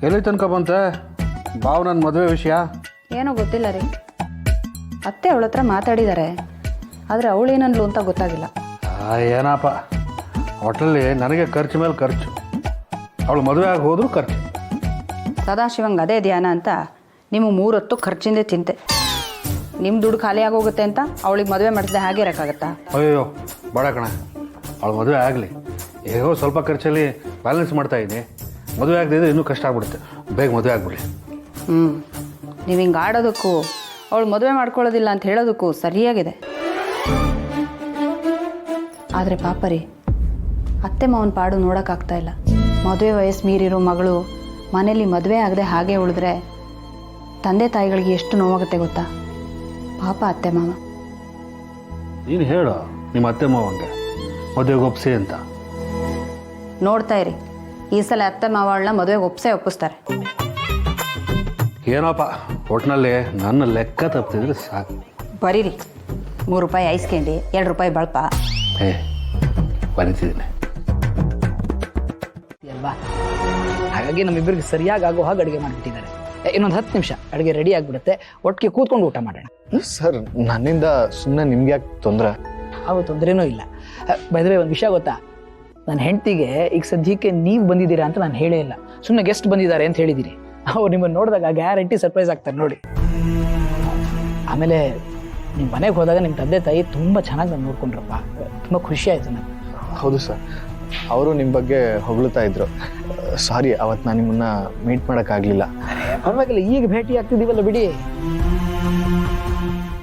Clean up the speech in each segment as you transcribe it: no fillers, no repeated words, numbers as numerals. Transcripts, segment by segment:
ಎಲ್ಲಿ ತನಕ ಬಂತೆ ಬಾವು ನನ್ನ ಮದುವೆ ವಿಷಯ? ಏನೋ ಗೊತ್ತಿಲ್ಲ ರೀ. ಅತ್ತೆ ಅವಳ ಹತ್ರ ಮಾತಾಡಿದ್ದಾರೆ, ಆದರೆ ಅವಳೇನನ್ಲು ಅಂತ ಗೊತ್ತಾಗಿಲ್ಲ. ಏನಪ್ಪ, ಹೋಟೆಲ್ಲಿ ನನಗೆ ಖರ್ಚು ಮೇಲೆ ಖರ್ಚು, ಅವಳು ಮದುವೆ ಆಗಿ ಹೋದ್ರೂ ಖರ್ಚು. ಸದಾಶಿವಂಗೆ ಅದೇ ಧ್ಯಾನ ಅಂತ ನಿಮಗೆ 3 ಹೊತ್ತು ಖರ್ಚಿಂದೇ ಚಿಂತೆ. ನಿಮ್ಮ ದುಡ್ಡು ಖಾಲಿ ಆಗೋಗುತ್ತೆ ಅಂತ ಅವಳಿಗೆ ಮದುವೆ ಮಾಡಿಸಿದೆ ಹಾಗೆ ಇರೋಕ್ಕಾಗತ್ತಾ? ಅಯ್ಯೋ ಬೇಡ ಕಣ, ಅವಳು ಮದುವೆ ಆಗಲಿ. ಹೇಗೋ ಸ್ವಲ್ಪ ಖರ್ಚಲ್ಲಿ ಬ್ಯಾಲೆನ್ಸ್ ಮಾಡ್ತಾಯಿದ್ದೆ. ಮದುವೆ ಆಗದಿದ್ರೆ ಇನ್ನೂ ಕಷ್ಟ ಆಗ್ಬಿಡುತ್ತೆ. ಬೇಗ ಮದುವೆ ಆಗ್ಬಿಡಿ. ನೀವು ಹಿಂಗೆ ಆಡೋದಕ್ಕೂ ಅವಳು ಮದುವೆ ಮಾಡ್ಕೊಳ್ಳೋದಿಲ್ಲ ಅಂತ ಹೇಳೋದಕ್ಕೂ ಸರಿಯಾಗಿದೆ. ಆದರೆ ಪಾಪ ರೀ, ಅತ್ತೆ ಮಾವನ ಪಾಡು ನೋಡೋಕ್ಕಾಗ್ತಾ ಇಲ್ಲ. ಮದುವೆ ವಯಸ್ಸು ಮೀರಿರೋ ಮಗಳು ಮನೇಲಿ ಮದುವೆ ಆಗದೆ ಹಾಗೆ ಉಳಿದ್ರೆ ತಂದೆ ತಾಯಿಗಳಿಗೆ ಎಷ್ಟು ನೋವಾಗುತ್ತೆ ಗೊತ್ತಾ? ಪಾಪ ಅತ್ತೆ ಮಾವ. ನೀನು ಹೇಳು ನಿಮ್ಮ ಅತ್ತೆ ಮಾವಂಗೆ ಮದುವೆಗೆ ಒಪ್ಸಿ ಅಂತ. ನೋಡ್ತಾ ಇರಿ, ಈ ಸಲ ಅತ್ತೆ ಮಾವಳನ್ನ ಮದುವೆಗೆ ಒಪ್ಪಿಸ್ತಾರೆ. ಏನಪ್ಪ, ಒಟ್ಟಿನಲ್ಲಿ ನನ್ನ ಲೆಕ್ಕ ತಪ್ಪಿದ್ರೆ ಸಾಕು. ಬರೀರಿ, 3 ರೂಪಾಯಿ ಐಸ್ ಕ್ಯಾಂಡಿ, 2 ರೂಪಾಯಿ ಬಳಪ. ಬರೀತಿದ್ದೀನಿ ಅಲ್ವಾ? ಹಾಗಾಗಿ ನಮ್ಮಿಬ್ಬರಿಗೆ ಸರಿಯಾಗಿ ಆಗೋ ಹಾಗೆ ಅಡುಗೆ ಮಾಡಿಬಿಟ್ಟಿದ್ದಾರೆ. ಇನ್ನೊಂದು 10 ನಿಮಿಷ ಅಡುಗೆ ರೆಡಿ ಆಗಿಬಿಡುತ್ತೆ. ಒಟ್ಟಿಗೆ ಕೂತ್ಕೊಂಡು ಊಟ ಮಾಡೋಣ. ಸರ್, ನನ್ನಿಂದ ಸುಮ್ಮನೆ ನಿಮ್ಗೆ ಯಾಕೆ ತೊಂದರೆ? ಅವು ತೊಂದರೆನೂ ಇಲ್ಲ. ಬೈದ್ರೆ ಒಂದು ವಿಷಯ ಗೊತ್ತಾ, ನನ್ನ ಹೆಂಡತಿಗೆ ಈಗ ಸದ್ಯಕ್ಕೆ ನೀವು ಬಂದಿದ್ದೀರಾ ಅಂತ ನಾನು ಹೇಳೇ ಇಲ್ಲ. ಸುಮ್ಮನೆ ಗೆಸ್ಟ್ ಬಂದಿದ್ದಾರೆ ಅಂತ ಹೇಳಿದ್ದೀರಿ. ಅವ್ರು ನಿಮ್ಮನ್ನು ನೋಡಿದಾಗ ಗ್ಯಾರಂಟಿ ಸರ್ಪ್ರೈಸ್ ಆಗ್ತಾರೆ ನೋಡಿ. ಆಮೇಲೆ ನಿಮ್ಮ ಮನೆಗೆ ಹೋದಾಗ ನಿಮ್ಮ ತಂದೆ ತಾಯಿ ತುಂಬ ಚೆನ್ನಾಗಿ ನಾನು ನೋಡ್ಕೊಂಡ್ರಪ್ಪ. ತುಂಬ ಖುಷಿ ಆಯಿತು ನನಗೆ. ಹೌದು ಸರ್, ಅವರು ನಿಮ್ಮ ಬಗ್ಗೆ ಹೊಗಳ್ತಾ ಇದ್ರು. ಸಾರಿ, ಅವತ್ತು ನಾನು ನಿಮ್ಮನ್ನ ಮೀಟ್ ಮಾಡೋಕ್ಕಾಗಲಿಲ್ಲ. ಪರವಾಗಿಲ್ಲ, ಈಗ ಭೇಟಿ ಆಗ್ತಿದ್ದೀವಲ್ಲ ಬಿಡಿ.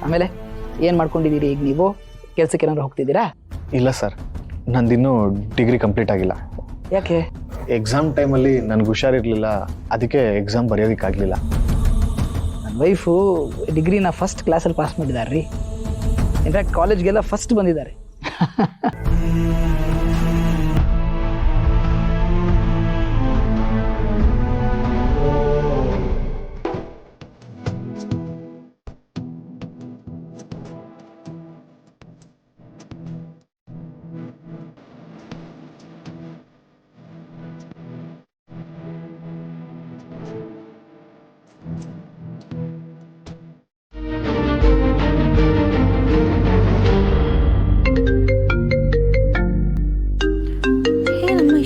ಆಮೇಲೆ ಏನು ಮಾಡ್ಕೊಂಡಿದ್ದೀರಿ ಈಗ ನೀವು? ಕೆಲಸಕ್ಕೆ ಏನಾದ್ರು ಹೋಗ್ತಿದ್ದೀರಾ? ಇಲ್ಲ ಸರ್, ನಂದಿನ್ನೂ ಡಿಗ್ರಿ ಕಂಪ್ಲೀಟ್ ಆಗಿಲ್ಲ. ಯಾಕೆ? ಎಕ್ಸಾಮ್ ಟೈಮಲ್ಲಿ ನನಗೆ ಹುಷಾರಿರಲಿಲ್ಲ, ಅದಕ್ಕೆ ಎಕ್ಸಾಮ್ ಬರೆಯೋದಕ್ಕಾಗಲಿಲ್ಲ. ನನ್ನ ವೈಫು ಡಿಗ್ರಿನ ಫಸ್ಟ್ ಕ್ಲಾಸಲ್ಲಿ ಪಾಸ್ ಮಾಡಿದ್ದಾರೆ ರೀ. ಇನ್ಫ್ಯಾಕ್ಟ್ ಕಾಲೇಜ್ಗೆಲ್ಲ ಫಸ್ಟ್ ಬಂದಿದ್ದಾರೆ.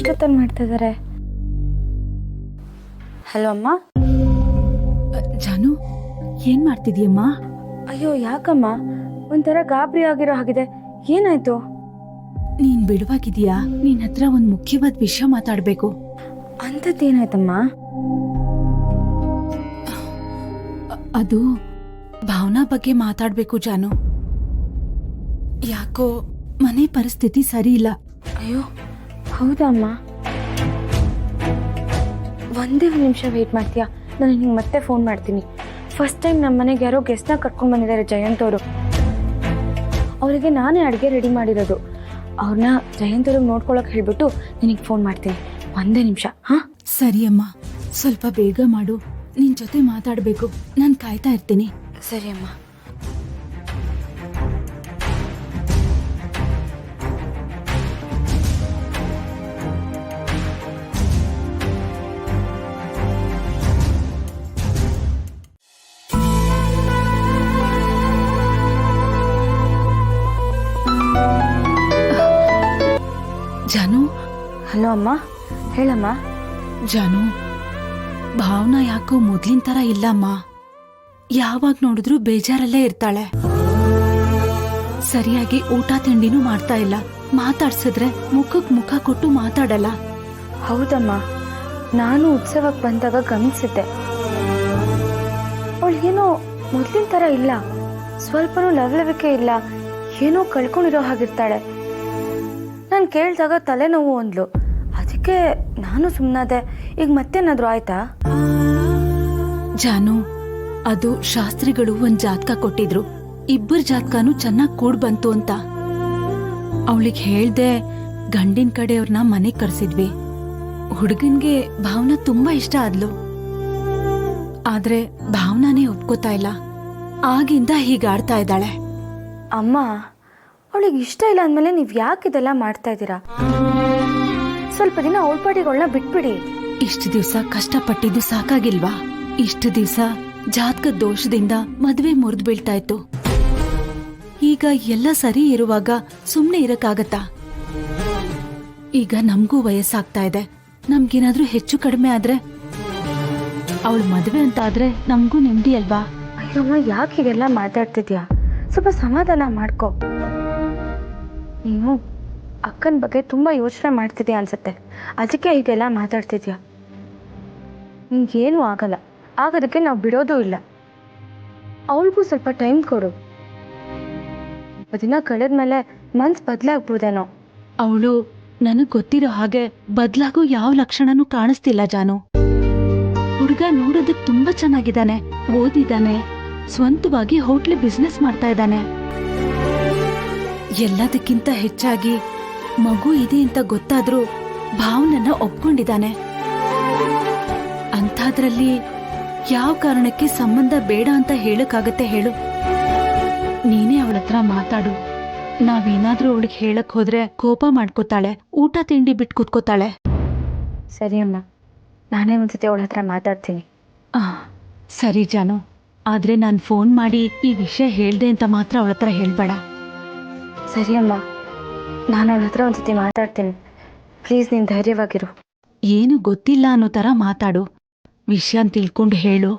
ಇಷ್ಟೊತ್ತಲ್ಲಿ ಮಾಡ್ತಾ ಇದ್ದಾರೆ. ಹಲೋ ಅಮ್ಮ. ಜಾನು, ಏನ್ ಮಾಡ್ತಿದೀಯಮ್ಮ? ಅಯ್ಯೋ ಯಾಕಮ್ಮ, ಒಂಥರ ಗಾಬರಿ ಆಗಿರೋ ಹಾಗಿದೆ. ಏನಾಯ್ತು? ನೀನ್ ಬಿಡುವಾಗಿದೀಯಾ? ನಿನ್ ಹತ್ರ ಒಂದ್ ಮುಖ್ಯವಾದ ವಿಷಯ ಮಾತಾಡ್ಬೇಕು. ಅಂಥದ್ದೇನಾಯ್ತಮ್ಮ? ಅದು ಭಾವನಾ ಬಗ್ಗೆ ಮಾತಾಡ್ಬೇಕು ಜಾನು. ಯಾಕೋ ಮನೆ ಪರಿಸ್ಥಿತಿ ಸರಿ ಇಲ್ಲ. ಅಯ್ಯೋ ಹೌದಾ ಅಮ್ಮ? ಒಂದೇ 1 ನಿಮಿಷ ವೆಯ್ಟ್ ಮಾಡ್ತೀಯಾ? ನಾನು ನಿಂಗೆ ಮತ್ತೆ ಫೋನ್ ಮಾಡ್ತೀನಿ. ಫಸ್ಟ್ ಟೈಮ್ ನಮ್ಮ ಮನೆಗೆ ಯಾರೋ ಗೆಸ್ಟ್ನ ಕರ್ಕೊಂಡು ಬಂದಿದ್ದಾರೆ, ಜಯಂತ್ ಅವರು. ಅವರಿಗೆ ನಾನೇ ಅಡುಗೆ ರೆಡಿ ಮಾಡಿರೋದು. ಅವ್ರನ್ನ ಜಯಂತ್ ಅವ್ರಿಗೆ ನೋಡ್ಕೊಳಕ್ಕೆ ಹೇಳ್ಬಿಟ್ಟು ನಿನಗೆ ಫೋನ್ ಮಾಡ್ತೀನಿ. ಒಂದೇ ನಿಮಿಷ. ಹಾಂ ಸರಿ ಅಮ್ಮ, ಸ್ವಲ್ಪ ಬೇಗ ಮಾಡು. ನಿನ್ ಜೊತೆ ಮಾತಾಡ್ಬೇಕು. ನಾನು ಕಾಯ್ತಾ ಇರ್ತೀನಿ. ಸರಿ ಅಮ್ಮ. ಜಾನು. ಹಲೋ ಅಮ್ಮ, ಹೇಳಮ್ಮ. ಜಾನು, ಭಾವನಾ ಯಾಕೋ ಮೊದ್ಲಿನ ತರ ಇಲ್ಲಮ್ಮ. ಯಾವಾಗ ನೋಡಿದ್ರು ಬೇಜಾರಲ್ಲೇ ಇರ್ತಾಳೆ. ಸರಿಯಾಗಿ ಊಟ ತಿಂಡಿನೂ ಮಾಡ್ತಾ ಇಲ್ಲ. ಮಾತಾಡ್ಸಿದ್ರೆ ಮುಖಕ್ ಮುಖ ಕೊಟ್ಟು ಮಾತಾಡಲ್ಲ. ಹೌದಮ್ಮ, ನಾನು ಉತ್ಸವಕ್ಕೆ ಬಂದಾಗ ಗಮನಿಸಿದ್ದೆ. ಅವಳಿಗೇನೋ ಮೊದಲಿನ ಥರ ಇಲ್ಲ. ಸ್ವಲ್ಪನೂ ಲವಲವಿಕೆ ಇಲ್ಲ. ಏನೋ ಕಳ್ಕೊಂಡಿರೋ ಹಾಗಿರ್ತಾಳೆ. ನಾನು ಕೇಳಿದಾಗ ತಲೆನೋವು ಅಂದ್ಲು. ಅದಕ್ಕೆ ನಾನು ಸುಮ್ಮನಾದೆ. ಈಗ ಮತ್ತೇನಾದರೂ ಆಯ್ತಾ? ಜಾನು, ಅದು ಶಾಸ್ತ್ರಿಗಳು ಒಂದ್ ಜಾತಕ ಕೊಟ್ಟಿದ್ರು. 2 ಜಾತಕನೂ ಚೆನ್ನಾಗ್ ಕೂಡ್ ಬಂತು ಅಂತ. ಅವಳಿಗೆ ಹೇಳ್ದೆ ಗಂಡಿನ ಕಡೆಯವ್ರನ್ನ ಮನೆಗ್ ಕರ್ಸಿದ್ವಿ. ಹುಡುಗನ್ಗೆ ಭಾವನಾ ತುಂಬಾ ಇಷ್ಟ ಆದ್ಲು. ಆದ್ರೆ ಭಾವನಾನೇ ಒಪ್ಕೋತಾ ಇಲ್ಲ. ಆಗಿಂದ ಹೀಗಾಡ್ತಾ ಇದ್ದಾಳೆ. ಅಮ್ಮ, ಅವಳಿಗೆ ಇಷ್ಟ ಇಲ್ಲ ಅಂದಮೇಲೆ ನೀವು ಯಾಕೆ ಇದೆಲ್ಲ ಮಾಡ್ತಾ ಇದ್ದೀರಾ? ಸ್ವಲ್ಪ ದಿನ ಅವಳ ಪಾಟಿಗಳನ್ನ ಬಿಟ್ಬಿಡಿ. ಇಷ್ಟು ದಿವಸ ಕಷ್ಟಪಟ್ಟಿದ್ದು ಸಾಕಾಗಿಲ್ವಾ? ಇಷ್ಟು ದಿವಸ ಜಾತಕ ದೋಷದಿಂದ ಮದ್ವೆ ಮುರಿದು ಬೀಳ್ತಾ ಇತ್ತು. ಈಗ ಎಲ್ಲ ಸರಿ ಇರುವಾಗ ಸುಮ್ನೆ ಇರಕ್ಕಾಗತ್ತಾ? ಈಗ ನಮಗೂ ವಯಸ್ಸಾಗ್ತಾ ಇದೆ. ನಮ್ಗೇನಾದ್ರೂ ಹೆಚ್ಚು ಕಡಿಮೆ ಆದ್ರೆ, ಅವಳು ಮದ್ವೆ ಅಂತ ಆದ್ರೆ ನಮಗೂ ನೆಮ್ಮದಿ ಅಲ್ವಾ? ಅಯ್ಯಮ್ಮ, ಯಾಕೆ ಹೀಗೆಲ್ಲ ಮಾತಾಡ್ತಿದ್ಯಾ? ಸ್ವಲ್ಪ ಸಮಾಧಾನ ಮಾಡ್ಕೊ. ನೀನು ಅಕ್ಕನ ಬಗ್ಗೆ ತುಂಬ ಯೋಚನೆ ಮಾಡ್ತಿದ್ಯಾ ಅನ್ಸುತ್ತೆ, ಅದಕ್ಕೆ ಹೀಗೆಲ್ಲ ಮಾತಾಡ್ತಿದ್ಯಾ. ನಿಂಗೇನೂ ಆಗಲ್ಲ, ಆಗೋದಕ್ಕೆ ನಾವು ಬಿಡೋದೂ ಇಲ್ಲ. ಅವಳಿಗೂ ಸ್ವಲ್ಪ ಟೈಮ್ ಕೊಡು. ದಿನ ಕಳೆದ್ಮೇಲೆ ಮನ್ಸು ಬದಲಾಗ್ಬೋದೇನೋ. ಅವಳು ನನಗ್ ಗೊತ್ತಿರೋ ಹಾಗೆ ಬದ್ಲಾಗೂ ಯಾವ ಲಕ್ಷಣನೂ ಕಾಣಿಸ್ತಿಲ್ಲ ಜಾನು. ಹುಡುಗ ನೋಡೋದಕ್ ತುಂಬಾ ಚೆನ್ನಾಗಿದ್ದಾನೆ, ಓದಿದ್ದಾನೆ, ಸ್ವಂತವಾಗಿ ಹೋಟ್ಲ್ ಬಿಸ್ನೆಸ್ ಮಾಡ್ತಾ ಇದ್ದಾನೆ. ಎಲ್ಲದಕ್ಕಿಂತ ಹೆಚ್ಚಾಗಿ ಮಗು ಇದೆ ಅಂತ ಗೊತ್ತಾದ್ರೂ ಭಾವನನ್ನ ಒಪ್ಕೊಂಡಿದ್ದಾನೆ. ಅಂಥದ್ರಲ್ಲಿ ಯಾವ ಕಾರಣಕ್ಕೆ ಸಂಬಂಧ ಬೇಡ ಅಂತ ಹೇಳಕ್ಕಾಗತ್ತೆ ಹೇಳು? ನೀನೇ ಅವಳ ಹತ್ರ ಮಾತಾಡು. ನಾವೇನಾದ್ರೂ ಅವಳಿಗೆ ಹೇಳಕ್ ಹೋದ್ರೆ ಕೋಪ ಮಾಡ್ಕೋತಾಳೆ, ಊಟ ತಿಂಡಿ ಬಿಟ್ಟು ಕೂತ್ಕೋತಾಳೆ. ಸರಿ ಅಮ್ಮ, ನಾನೇ ಒಂದ್ಸತಿ ಅವಳ ಹತ್ರ ಮಾತಾಡ್ತೀನಿ. ಸರಿ ಜಾನು, ಆದ್ರೆ ನಾನು ಫೋನ್ ಮಾಡಿ ಈ ವಿಷಯ ಹೇಳ್ದೆ ಅಂತ ಮಾತ್ರ ಅವಳ ಹತ್ರ ಹೇಳ್ಬೇಡ. ಸರಿ ಅಮ್ಮ, ನಾನು ಅವಳ ಹತ್ರ ಒಂದ್ಸತಿ ಮಾತಾಡ್ತೀನಿ. ಪ್ಲೀಸ್ ನೀನು ಧೈರ್ಯವಾಗಿರು. ಏನು ಗೊತ್ತಿಲ್ಲ ಅನ್ನೋ ತರ ಮಾತಾಡು, ವಿಷಯ ತಿಳ್ಕೊಂಡು ಹೇಳು.